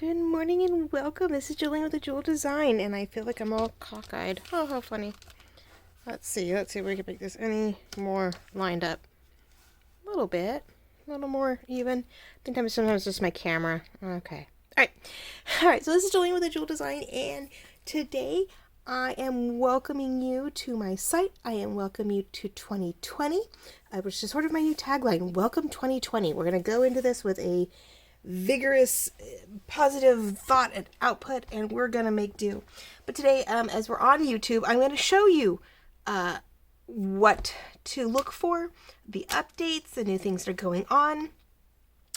Good morning and welcome. This is Jolene with the Jewel Design, and I feel like I'm all cockeyed. Oh, how funny. Let's see if we can make this any more lined up. A little bit. A little more even. I think sometimes just my camera. Okay. Alright, so this is Jolene with the Jewel Design, and today I am welcoming you to my site. I am welcoming you to 2020, which is sort of my new tagline, Welcome 2020. We're going to go into this with a vigorous, positive thought and output, and we're gonna make do. But today, as we're on YouTube, I'm going to show you what to look for, the updates, the new things that are going on,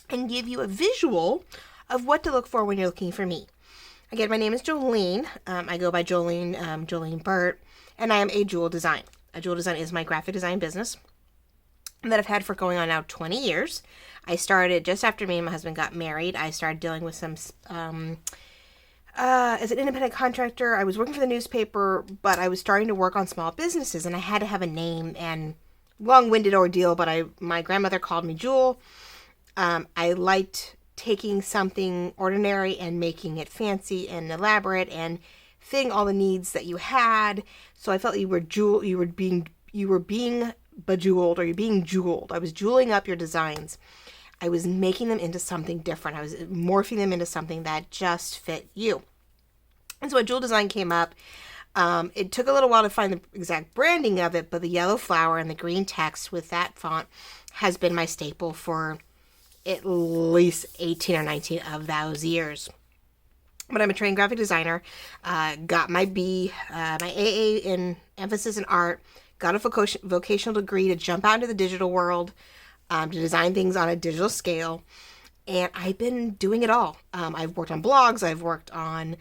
and give you a visual of what to look for when you're looking for me. Again, my name is Jolene. I go by Jolene Burt, and I am a Jewel Design. A Jewel Design is my graphic design business that I've had for going on now 20 years. I started just after me and my husband got married. I started dealing with some, as an independent contractor. I was working for the newspaper, but I was starting to work on small businesses, and I had to have a name, and long-winded ordeal, but my grandmother called me Jewel. I liked taking something ordinary and making it fancy and elaborate and fitting all the needs that you had. So I felt you were being bejeweled, or you're being jeweled. I was jeweling up your designs. I was making them into something different. I was morphing them into something that just fit you. And so a Jewel Design came up. It took a little while to find the exact branding of it, but the yellow flower and the green text with that font has been my staple for at least 18 or 19 of those years. But I'm a trained graphic designer, got my my AA in emphasis in art, got a vocational degree to jump out into the digital world, to design things on a digital scale, and I've been doing it all. I've worked on blogs, I've worked on,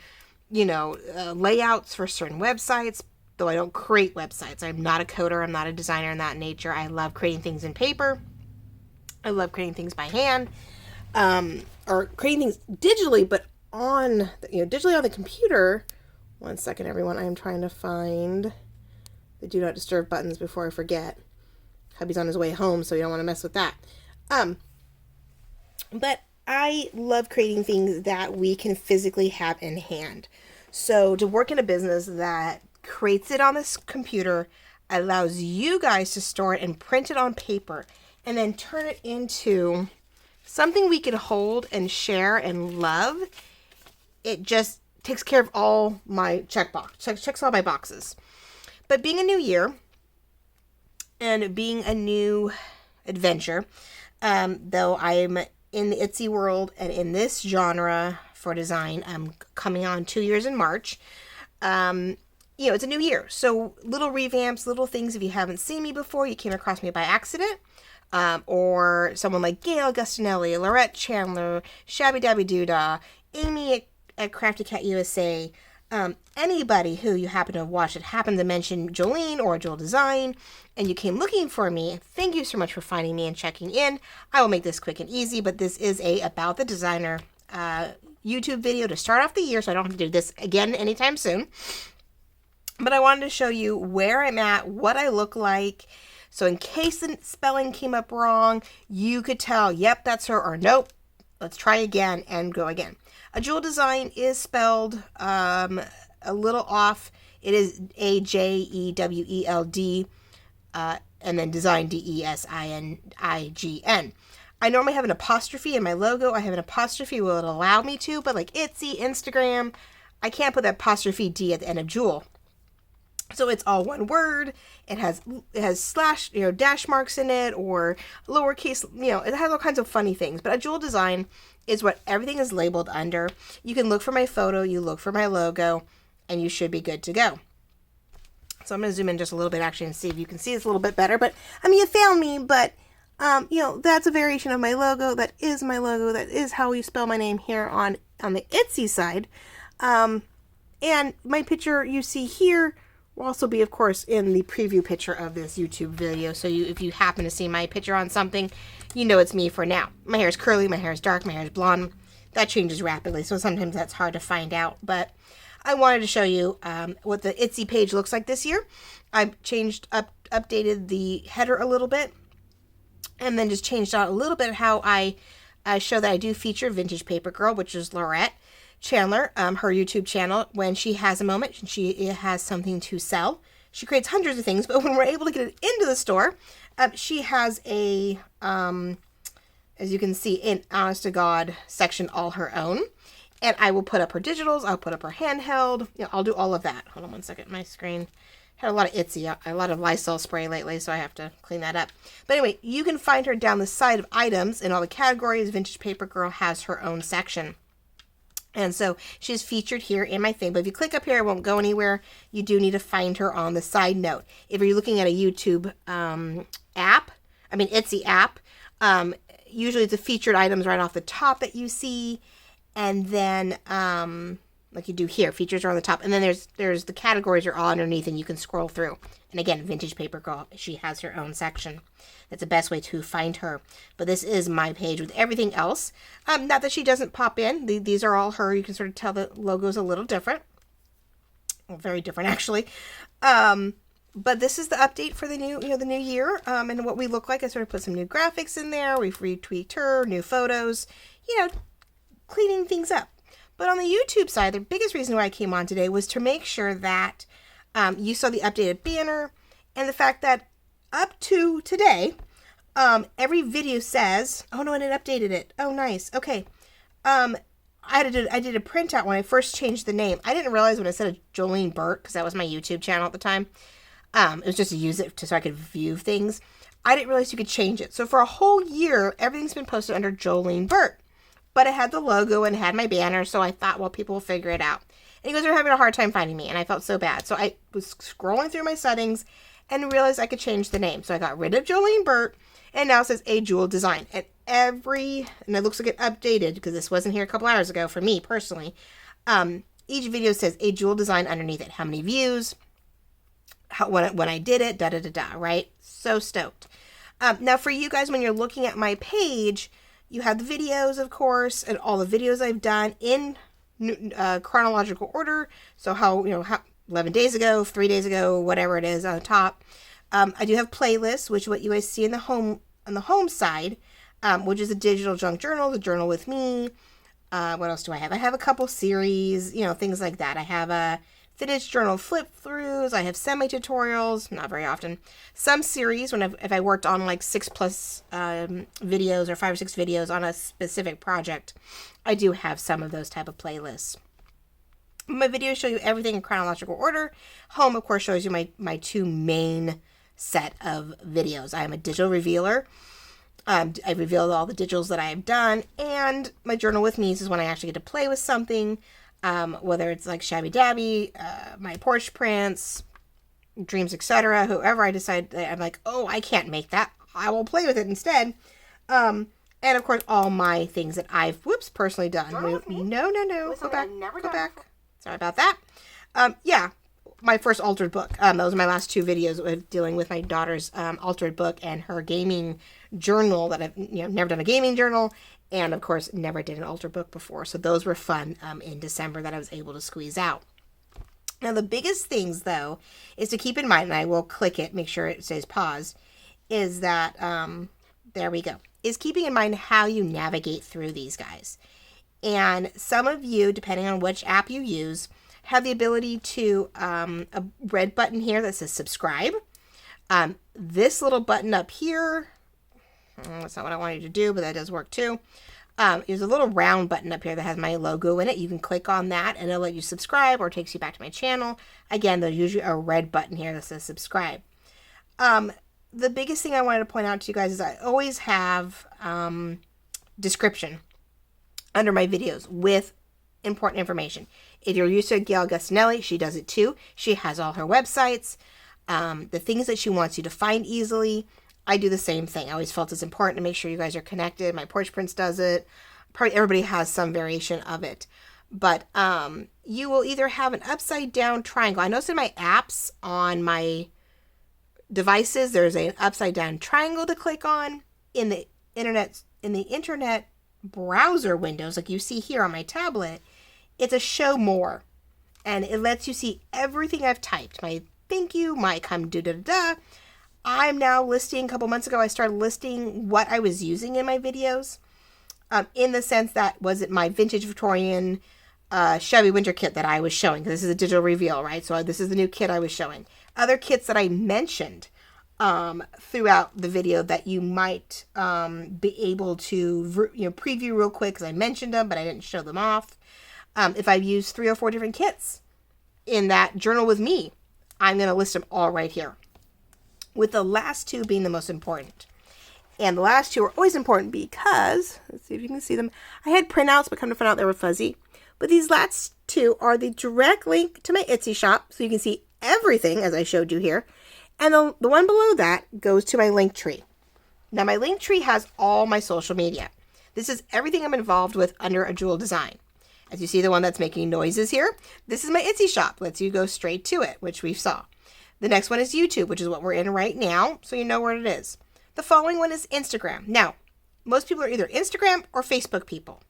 layouts for certain websites, though I don't create websites. I'm not a coder, I'm not a designer in that nature. I love creating things in paper. I love creating things by hand, or creating things digitally, but digitally on the computer. One second, everyone. I am trying to find the do not disturb buttons before I forget. Hubby's on his way home, so you don't want to mess with that. But I love creating things that we can physically have in hand. So to work in a business that creates it on this computer, allows you guys to store it and print it on paper, and then turn it into something we can hold and share and love. It just takes care of all my checks all my boxes. But being a new year, and being a new adventure, though I'm in the Etsy world and in this genre for design, I'm coming on 2 years in March. It's a new year. So little revamps, little things. If you haven't seen me before, you came across me by accident, or someone like Gail Gustinelli, Laurette Chandler, Shabby Dabby Doodah, Amy at Crafty Cat USA, anybody who you happen to have watched that happened to mention Jolene or Jewel Design, and you came looking for me, thank you so much for finding me and checking in. I will make this quick and easy, but this is a About the Designer YouTube video to start off the year, so I don't have to do this again anytime soon. But I wanted to show you where I'm at, what I look like, so in case the spelling came up wrong, you could tell, yep, that's her, or nope, let's try again and go again. A Jewel Design is spelled a little off. It is Ajeweld, and then Design Design. I normally have an apostrophe in my logo. I have an apostrophe will it allow me to, but like Etsy, Instagram, I can't put that apostrophe D at the end of Jewel. So it's all one word. It has slash, dash marks in it, or lowercase, it has all kinds of funny things. But a Jewel Design is what everything is labeled under. You can look for my photo, you look for my logo, and you should be good to go. So I'm going to zoom in just a little bit actually and see if you can see this a little bit better. But, you found me, but, that's a variation of my logo. That is my logo. That is how you spell my name here on the Etsy side. And my picture you see here will also be, of course, in the preview picture of this YouTube video. So if you happen to see my picture on something, you know it's me for now. My hair is curly, my hair is dark, my hair is blonde. That changes rapidly, so sometimes that's hard to find out. But I wanted to show you what the Etsy page looks like this year. I've updated the header a little bit, and then just changed out a little bit how I show that I do feature Vintage Paper Girl, which is Laurette Chandler, her YouTube channel. When she has a moment, she has something to sell. She creates hundreds of things, but when we're able to get it into the store, she has a, as you can see, an honest to God section all her own. And I will put up her digitals. I'll put up her handheld. I'll do all of that. Hold on one second. My screen had a lot of Itsy, a lot of Lysol spray lately, so I have to clean that up. But anyway, you can find her down the side of items in all the categories. Vintage Paper Girl has her own section. And so she's featured here in my thing. But if you click up here, it won't go anywhere. You do need to find her on the side note. If you're looking at a YouTube Etsy app, usually it's the featured items right off the top that you see. And then, like you do here, features are on the top. And then there's the categories are all underneath and you can scroll through. And again, Vintage Paper Girl, she has her own section. That's the best way to find her. But this is my page with everything else. Not that she doesn't pop in. These are all her. You can sort of tell the logo's a little different. Well, very different, actually. But this is the update for the new year. And what we look like. I sort of put some new graphics in there. We've retweaked her, new photos, cleaning things up. But on the YouTube side, the biggest reason why I came on today was to make sure that you saw the updated banner and the fact that up to today, every video says, oh no, and it updated it. Oh, nice. Okay. I did a printout when I first changed the name. I didn't realize when I said Jolene Burt, because that was my YouTube channel at the time. It was just to use it so I could view things. I didn't realize you could change it. So for a whole year, everything's been posted under Jolene Burt. But it had the logo and had my banner, so I thought, well, people will figure it out. And you guys are having a hard time finding me, and I felt so bad. So I was scrolling through my settings and realized I could change the name. So I got rid of Jolene Burt, and now it says A Jewel Design. And it looks like it updated, because this wasn't here a couple hours ago for me personally. Each video says A Jewel Design underneath it. How many views, when I did it, right? So stoked. Now for you guys, when you're looking at my page, you have the videos, of course, and all the videos I've done in chronological order. So how 11 days ago, 3 days ago, whatever it is on the top. I do have playlists, which is what you guys see on the home side, which is a digital junk journal, the journal with me. What else do I have? I have a couple series, things like that. I have a vintage journal flip throughs. I have semi tutorials, not very often. Some series if I worked on like 6+ videos or 5 or 6 videos on a specific project, I do have some of those type of playlists. My videos show you everything in chronological order. Home, of course, shows you my 2 main set of videos. I am a digital revealer. I reveal all the digitals that I have done, and my journal with me is when I actually get to play with something. Whether it's like Shabby Dabby, my porch prints, dreams, etc. Whoever I decide, I'm like, oh, I can't make that. I will play with it instead. And of course, all my things that I've, personally done. No. Go back. Sorry about that. Yeah, my first altered book. Those are my last 2 videos of dealing with my daughter's altered book and her gaming journal that I've never done a gaming journal. And, of course, never did an altered book before. So those were fun in December that I was able to squeeze out. Now, the biggest things, though, is to keep in mind, and I will click it, make sure it says pause, is that, there we go, is keeping in mind how you navigate through these guys. And some of you, depending on which app you use, have the ability to, a red button here that says subscribe. This little button up here, that's not what I wanted to do, but that does work too. There's a little round button up here that has my logo in it. You can click on that and it'll let you subscribe or takes you back to my channel. Again, there's usually a red button here that says subscribe. The biggest thing I wanted to point out to you guys is I always have description under my videos with important information. If you're used to Gail Gustinelli, she does it too. She has all her websites, the things that she wants you to find easily. I do the same thing. I always felt it's important to make sure you guys are connected. My Porch Prince does it. Probably everybody has some variation of it. But you will either have an upside down triangle. I noticed in my apps on my devices, there's an upside down triangle to click on. In the internet browser windows, like you see here on my tablet, it's a show more. And it lets you see everything I've typed. My thank you, my come do da da da. I'm now listing, a couple months ago, I started listing what I was using in my videos. in the sense that was it my vintage Victorian Chevy winter kit that I was showing. This is a digital reveal, right? So this is the new kit I was showing. Other kits that I mentioned throughout the video that you might be able to preview real quick because I mentioned them, but I didn't show them off. If I've used 3 or 4 different kits in that journal with me, I'm going to list them all right here, with the last 2 being the most important. And the last 2 are always important because, let's see if you can see them. I had printouts, but come to find out they were fuzzy. But these last 2 are the direct link to my Etsy shop, so you can see everything as I showed you here. And the one below that goes to my link tree. Now, my link tree has all my social media. This is everything I'm involved with under a Jewel design. As you see, the one that's making noises here, this is my Etsy shop. Lets you go straight to it, which we saw. The next one is YouTube, which is what we're in right now, so you know where it is. The following one is Instagram. Now, most people are either Instagram or Facebook people.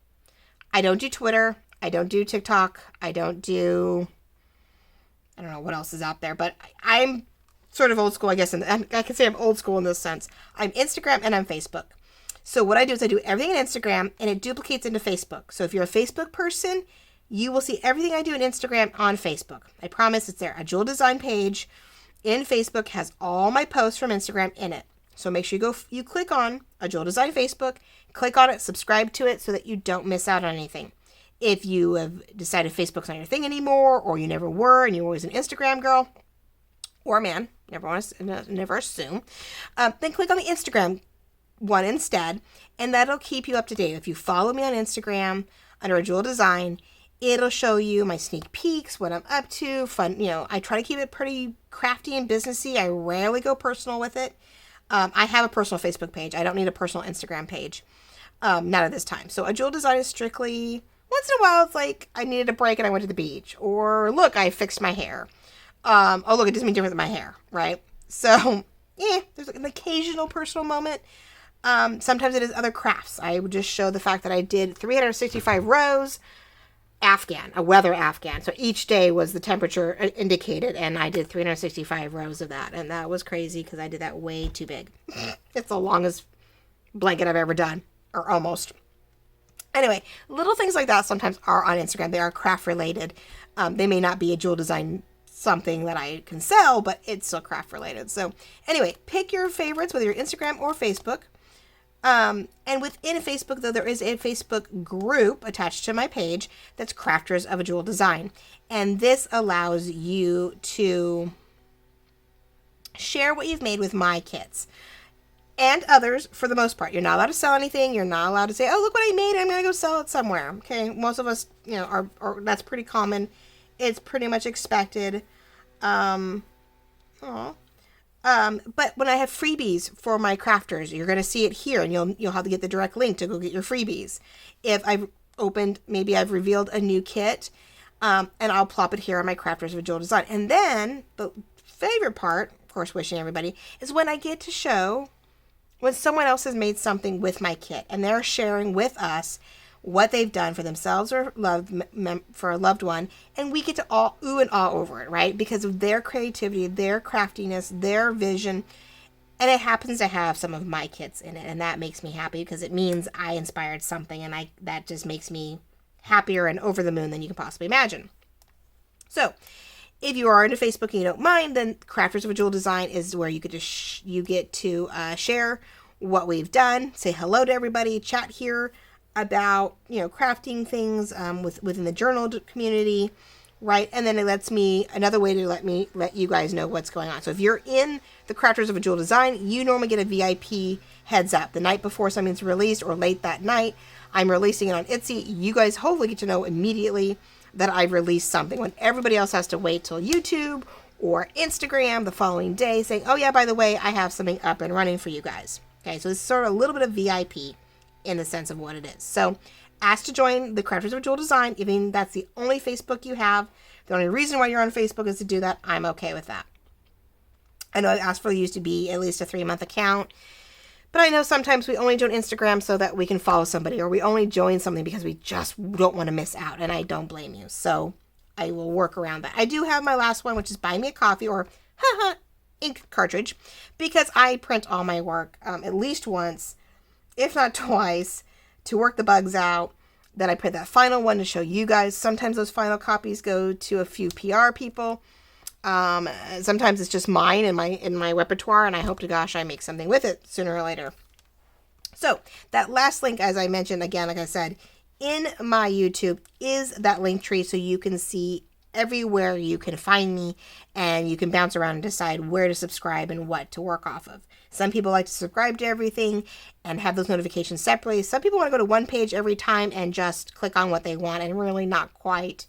I don't do Twitter. I don't do TikTok. I don't know what else is out there, but I'm sort of old school, I guess. And I can say I'm old school in this sense. I'm Instagram and I'm Facebook. So what I do is I do everything in Instagram and it duplicates into Facebook. So if you're a Facebook person, you will see everything I do in Instagram on Facebook. I promise it's there. A Jewel Design page in Facebook has all my posts from Instagram in it. So make sure you click on a Jewel Design Facebook, click on it, subscribe to it so that you don't miss out on anything. If you have decided Facebook's not your thing anymore, or you never were and you're always an Instagram girl or man, never assume, then click on the Instagram one instead, and that'll keep you up to date. If you follow me on Instagram under a Jewel Design, it'll show you my sneak peeks, what I'm up to, fun. I try to keep it pretty crafty and businessy. I rarely go personal with it. I have a personal Facebook page. I don't need a personal Instagram page. Not at this time. So a Jewel Design is strictly, once in a while, it's like I needed a break and I went to the beach. Or look, I fixed my hair. Oh, look, it does me different than my hair, right? So, there's an occasional personal moment. Sometimes it is other crafts. I would just show the fact that I did 365 rows Afghan, a weather Afghan. So each day was the temperature indicated, and I did 365 rows of that. And that was crazy because I did that way too big. It's the longest blanket I've ever done, or almost. Anyway, little things like that sometimes are on Instagram. They are craft related. They may not be a Jewel Design something that I can sell, but it's still craft related. So anyway, pick your favorites, whether you're Instagram or Facebook. And within Facebook, though, there is a Facebook group attached to my page that's Crafters of a Jewel Design. And this allows you to share what you've made with my kits and others for the most part. You're not allowed to sell anything. You're not allowed to say, oh, look what I made. I'm going to go sell it somewhere. Okay. Most of us, are that's pretty common. It's pretty much expected. But when I have freebies for my crafters, you're going to see it here, and you'll have to get the direct link to go get your freebies. If I've revealed a new kit, and I'll plop it here on my Crafters of a Jewel Design. And then the favorite part, of course, wishing everybody, is when I get to show when someone else has made something with my kit, and they're sharing with us what they've done for themselves or for a loved one, and we get to all ooh and ah over it, right? Because of their creativity, their craftiness, their vision, and it happens to have some of my kits in it, and that makes me happy because it means I inspired something, and that just makes me happier and over the moon than you can possibly imagine. So, if you are into Facebook and you don't mind, then Crafters of a Jewel Design is where you get to share what we've done, say hello to everybody, chat here about crafting things within the journal community, right? And then it lets me another way to let you guys know what's going on. So if you're in the Crafters of a Jewel Design, you normally get a VIP heads up the night before something's released or late that night. I'm releasing it on Etsy. You guys hopefully get to know immediately that I've released something, when everybody else has to wait till YouTube or Instagram the following day saying, oh yeah, by the way, I have something up and running for you guys. Okay, so it's sort of a little bit of VIP in the sense of what it is. So ask to join the Crafters of a Jewel Design. Even that's the only Facebook you have. The only reason why you're on Facebook is to do that. I'm okay with that. I know I've asked for you to be at least a 3-month account, but I know sometimes we only join Instagram so that we can follow somebody, or we only join something because we just don't want to miss out, and I don't blame you. So I will work around that. I do have my last one, which is Buy Me a Coffee, or ink cartridge, because I print all my work at least once, if not twice, to work the bugs out. Then I print that final one to show you guys. Sometimes those final copies go to a few PR people. Sometimes it's just mine in my repertoire, and I hope to gosh I make something with it sooner or later. So that last link, as I mentioned, again, like I said, in my YouTube is that link tree, so you can see everywhere you can find me, and you can bounce around and decide where to subscribe and what to work off of. Some people like to subscribe to everything and have those notifications separately. Some people want to go to one page every time and just click on what they want and really not quite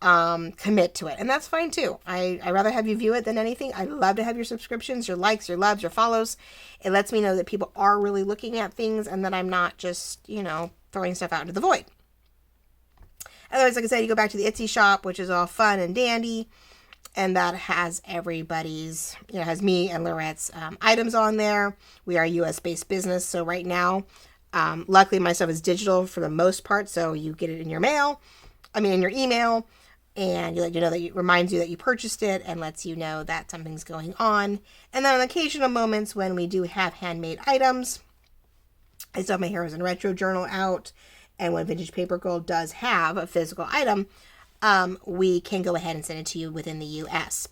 commit to it. And that's fine too. I rather have you view it than anything. I love to have your subscriptions, your likes, your loves, your follows. It lets me know that people are really looking at things and that I'm not just, throwing stuff out into the void. Otherwise, like I said, you go back to the Etsy shop, which is all fun and dandy. And that has everybody's, has me and Laurette's items on there. We are a US-based business. So right now, luckily my stuff is digital for the most part. So you get it in your in your email. And you let you know that it reminds you that you purchased it and lets you know that something's going on. And then on occasional moments when we do have handmade items, I still have my Heroes and Retro journal out. And when Vintage Paper Girl does have a physical item, we can go ahead and send it to you within the U.S.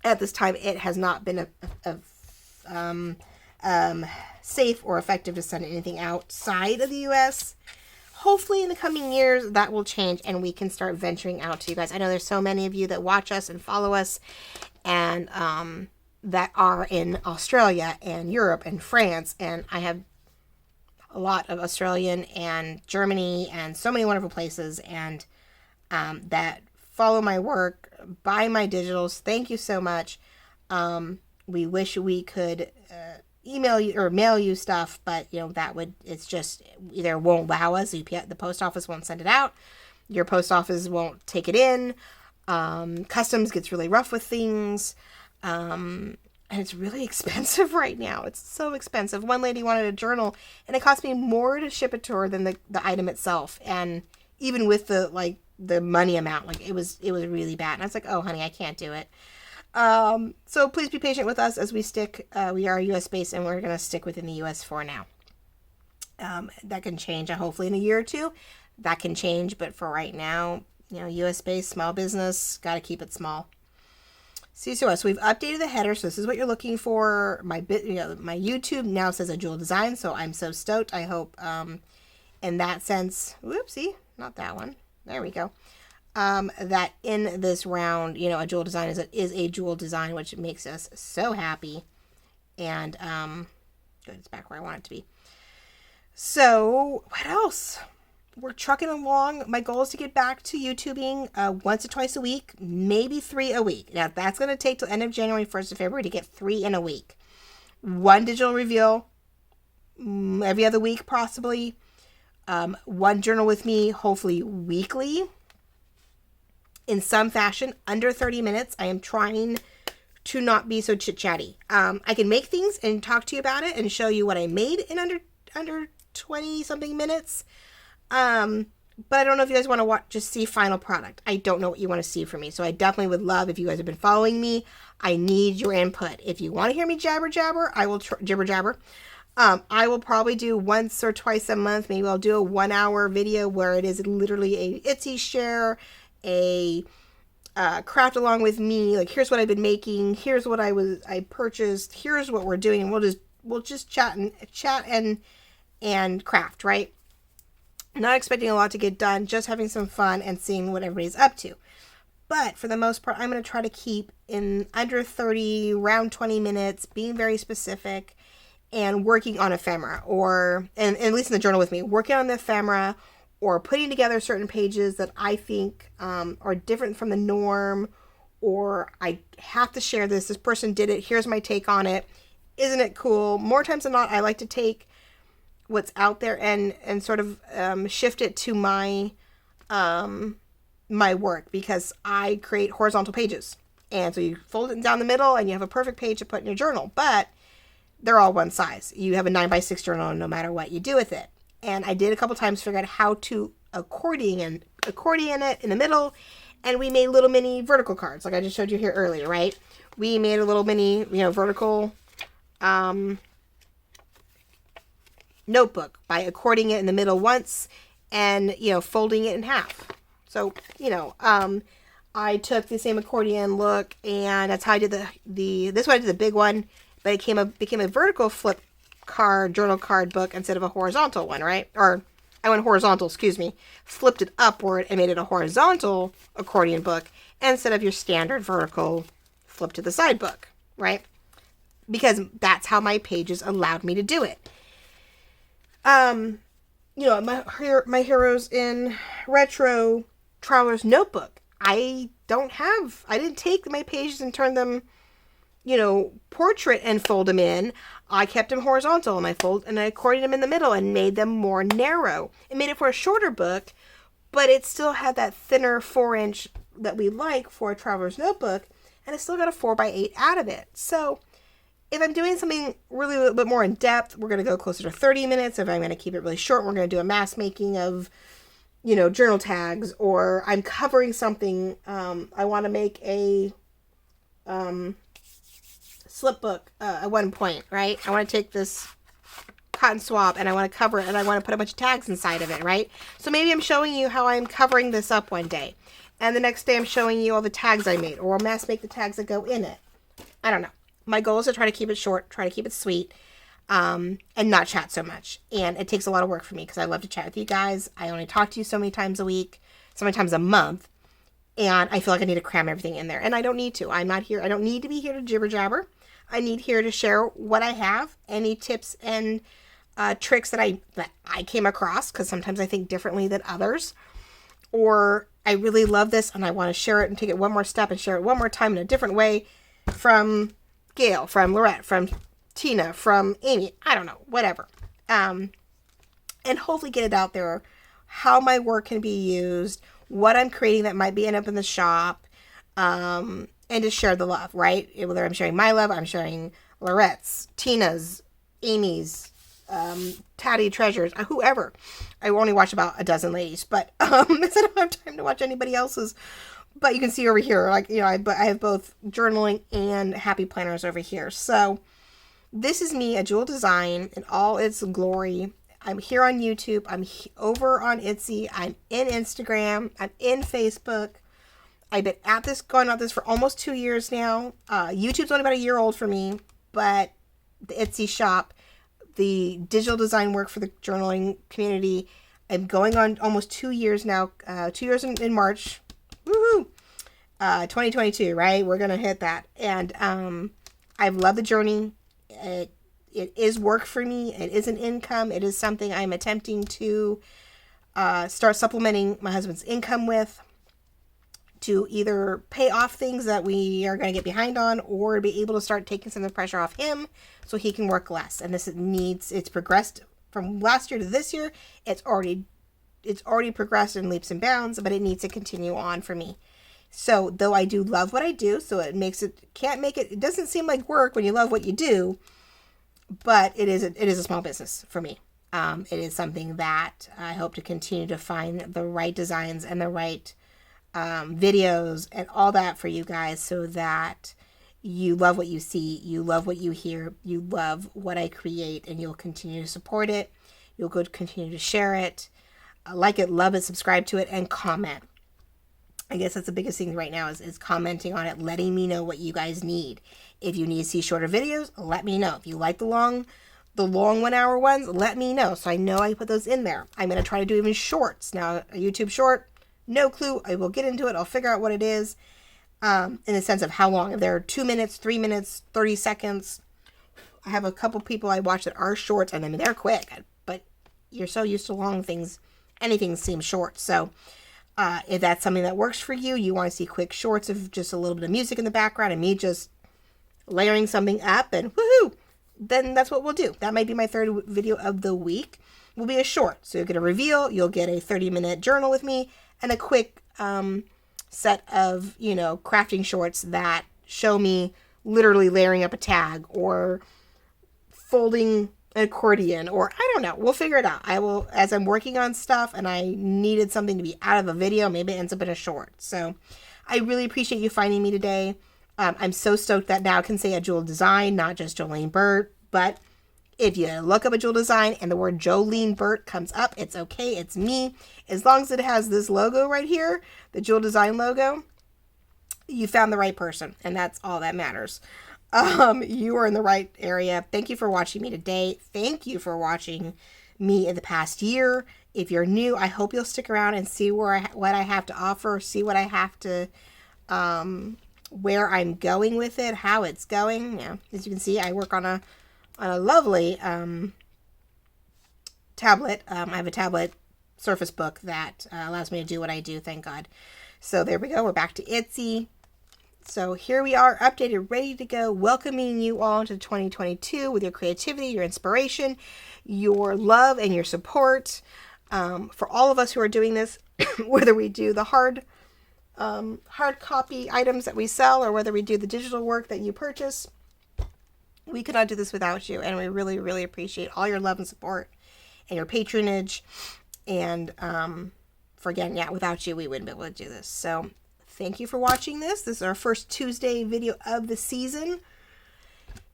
At this time, it has not been safe or effective to send anything outside of the U.S. Hopefully in the coming years that will change and we can start venturing out to you guys. I know there's so many of you that watch us and follow us and that are in Australia and Europe and France, and I have a lot of Australian and Germany and so many wonderful places and that follow my work, buy my digitals. Thank you so much. We wish we could email you or mail you stuff, but it's just either won't allow us. The post office won't send it out. Your post office won't take it in. Customs gets really rough with things. And it's really expensive right now. It's so expensive. One lady wanted a journal and it cost me more to ship it to her than the item itself. And even with the money amount, it was really bad. And I was like, oh honey, I can't do it. So please be patient with us as we stick. We are US based and we're going to stick within the US for now. That can change hopefully in a year or two. That can change, but for right now, US based, small business, got to keep it small. So we've updated the header, so this is what you're looking for. My YouTube now says a jewel design, so I'm so stoked. I hope in that sense, whoopsie, not that one. There we go. That in this round, a jewel design is a jewel design, which makes us so happy. And good, it's back where I want it to be. So what else? We're trucking along. My goal is to get back to YouTubing once or twice a week, maybe 3 a week. Now, that's going to take till end of January, 1st of February to get 3 in a week. 1 digital reveal every other week, possibly. 1 journal with me, hopefully weekly. In some fashion, under 30 minutes. I am trying to not be so chit-chatty. I can make things and talk to you about it and show you what I made in under 20-something minutes. But I don't know if you guys want to just see final product. I don't know what you want to see from me. So I definitely would love, if you guys have been following me, I need your input. If you want to hear me jabber, I will jibber jabber. I will probably do once or twice a month. Maybe I'll do a 1-hour video where it is literally a Etsy share, a craft along with me. Like, here's what I've been making. Here's what I purchased. Here's what we're doing. And we'll just chat and craft, right? Not expecting a lot to get done, just having some fun and seeing what everybody's up to. But for the most part, I'm going to try to keep in under 30, around 20 minutes, being very specific and working on ephemera, and at least in the journal with me, working on the ephemera or putting together certain pages that I think are different from the norm, or I have to share this. This person did it. Here's my take on it. Isn't it cool? More times than not, I like to take what's out there and sort of shift it to my my work, because I create horizontal pages, and so you fold it down the middle and you have a perfect page to put in your journal, but they're all one size. You have a 9x6 journal no matter what you do with it. And I did a couple times figure out how to accordion it in the middle, and we made little mini vertical cards like I just showed you here earlier, right? We made a little mini vertical notebook by according it in the middle once and, folding it in half. So, I took the same accordion look, and that's how I did this one I did the big one, but it became a vertical flip card, journal card book instead of a horizontal one, right? Or I went horizontal, flipped it upward and made it a horizontal accordion book instead of your standard vertical flip to the side book, right? Because that's how my pages allowed me to do it. My heroes in retro traveler's notebook. I didn't take my pages and turn them, portrait and fold them in. I kept them horizontal, and I accordioned them in the middle and made them more narrow. It made it for a shorter book, but it still had that thinner 4-inch that we like for a traveler's notebook, and it still got a 4x8 out of it. So if I'm doing something really a little bit more in depth, we're going to go closer to 30 minutes. If I'm going to keep it really short, we're going to do a mass making of, journal tags, or I'm covering something. I want to make a slip book at one point, right? I want to take this cotton swab and I want to cover it, and I want to put a bunch of tags inside of it, right? So maybe I'm showing you how I'm covering this up one day, and the next day I'm showing you all the tags I made, or I'll mass make the tags that go in it. I don't know. My goal is to try to keep it short, try to keep it sweet, and not chat so much. And it takes a lot of work for me because I love to chat with you guys. I only talk to you so many times a week, so many times a month, and I feel like I need to cram everything in there. And I don't need to. I'm not here. I don't need to be here to jibber jabber. I need here to share what I have, any tips and tricks that I came across, because sometimes I think differently than others, or I really love this and I want to share it and take it one more step and share it one more time in a different way from Gail, from Laurette, from Tina, from Amy, I don't know, whatever. And hopefully get it out there, how my work can be used, what I'm creating that might be end up in the shop, and to share the love, right? Whether I'm sharing my love, I'm sharing Laurette's, Tina's, Amy's, Tatty Treasures, whoever. I only watch about a dozen ladies, but I don't have time to watch anybody else's. But you can see over here, I have both journaling and happy planners over here. So this is me, a Jewel Design, in all its glory. I'm here on YouTube. I'm over on Etsy. I'm in Instagram. I'm in Facebook. I've been going at this for almost 2 years now. YouTube's only about a year old for me, but the Etsy shop, the digital design work for the journaling community, I'm going on almost 2 years now. 2 years in March. Woohoo! 2022, right? We're going to hit that. And I've loved the journey. It is work for me. It is an income. It is something I'm attempting to start supplementing my husband's income with, to either pay off things that we are going to get behind on, or to be able to start taking some of the pressure off him so he can work less. And it's progressed from last year to this year. It's already progressed in leaps and bounds, but it needs to continue on for me. So though I do love what I do, so it doesn't seem like work when you love what you do, but it is a small business for me. It is something that I hope to continue to find the right designs and the right videos and all that for you guys, so that you love what you see, you love what you hear, you love what I create, and you'll continue to support it. You'll continue to share it, like it, love it, subscribe to it, and comment. I guess that's the biggest thing right now is commenting on it, letting me know what you guys need. If you need to see shorter videos, let me know. If you like the long 1 hour ones, let me know, so I know I put those in there. I'm going to try to do even shorts. Now, a YouTube short, no clue. I will get into it. I'll figure out what it is, in the sense of how long. If they're 2 minutes, 3 minutes, 30 seconds. I have a couple people I watch that are shorts, and I mean, they're quick, but you're so used to long things, anything seems short. So if that's something that works for you, you want to see quick shorts of just a little bit of music in the background and me just layering something up and woohoo, then that's what we'll do. That might be my third video of the week. Will be a short. So you'll get a reveal, you'll get a 30-minute journal with me, and a quick set of, crafting shorts that show me literally layering up a tag or folding an accordion, or I don't know. We'll figure it out. I will, as I'm working on stuff and I needed something to be out of a video, maybe it ends up in a short. So I really appreciate you finding me today. I'm so stoked that now I can say a Jewel Design, not just Jolene Burt, but If you look up a jewel design and the word Jolene Burt comes up, it's okay. It's me. As long as it has this logo right here, the jewel design logo, you found the right person. And that's all that matters. You are in the right area. Thank you for watching me today. Thank you for watching me in the past year. If you're new, I hope you'll stick around and see what I have to offer, see what I have to, where I'm going with it, how it's going. Yeah, as you can see, I work on a lovely tablet. I have a tablet Surface Book that allows me to do what I do, thank God. So there we go. We're back to Etsy. So here we are, updated, ready to go, welcoming you all into 2022 with your creativity, your inspiration, your love, and your support. For all of us who are doing this, whether we do the hard copy items that we sell or whether we do the digital work that you purchase, we could not do this without you. And we really, really appreciate all your love and support and your patronage. And without you, we wouldn't be able to do this. So thank you for watching this. This is our first Tuesday video of the season.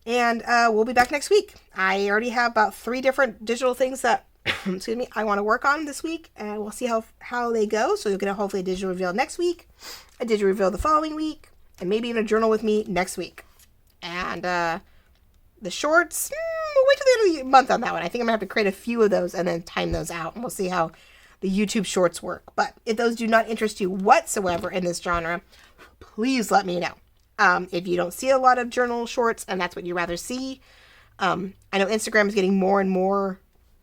And we'll be back next week. I already have about 3 different digital things that I want to work on this week. And we'll see how they go. So you'll get hopefully a digital reveal next week, a digital reveal the following week, and maybe even a journal with me next week. And the shorts, we'll wait till the end of the month on that one. I think I'm going to have to create a few of those and then time those out. And we'll see how the YouTube shorts work. But if those do not interest you whatsoever in this genre, please let me know. If you don't see a lot of journal shorts and that's what you'd rather see, I know Instagram is getting more and more,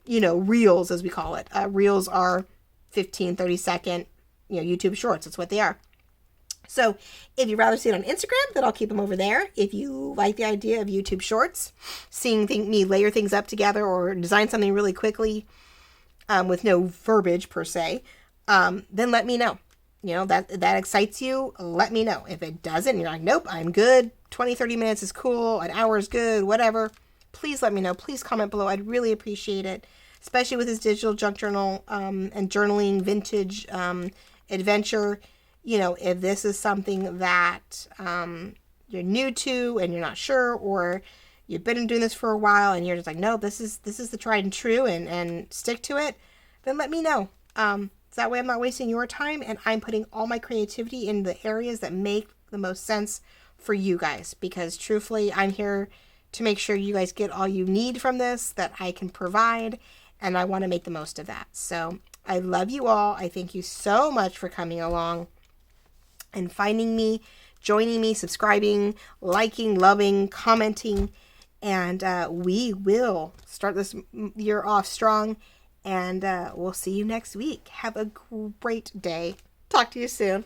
reels, as we call it. Reels are 15, 30-second, YouTube shorts. That's what they are. So if you'd rather see it on Instagram, then I'll keep them over there. If you like the idea of YouTube shorts, seeing me layer things up together or design something really quickly, with no verbiage per se, then let me know. That excites you, let me know. If it doesn't, you're like, nope, I'm good. 20, 30 minutes is cool. An hour is good, whatever. Please let me know. Please comment below. I'd really appreciate it, especially with this digital junk journal and journaling vintage adventure. If this is something that you're new to and you're not sure, or you've been doing this for a while and you're just like, no, this is the tried and true and stick to it, then let me know. So that way I'm not wasting your time and I'm putting all my creativity in the areas that make the most sense for you guys. Because truthfully, I'm here to make sure you guys get all you need from this that I can provide, and I want to make the most of that. So I love you all. I thank you so much for coming along and finding me, joining me, subscribing, liking, loving, commenting. And we will start this year off strong. And we'll see you next week. Have a great day. Talk to you soon.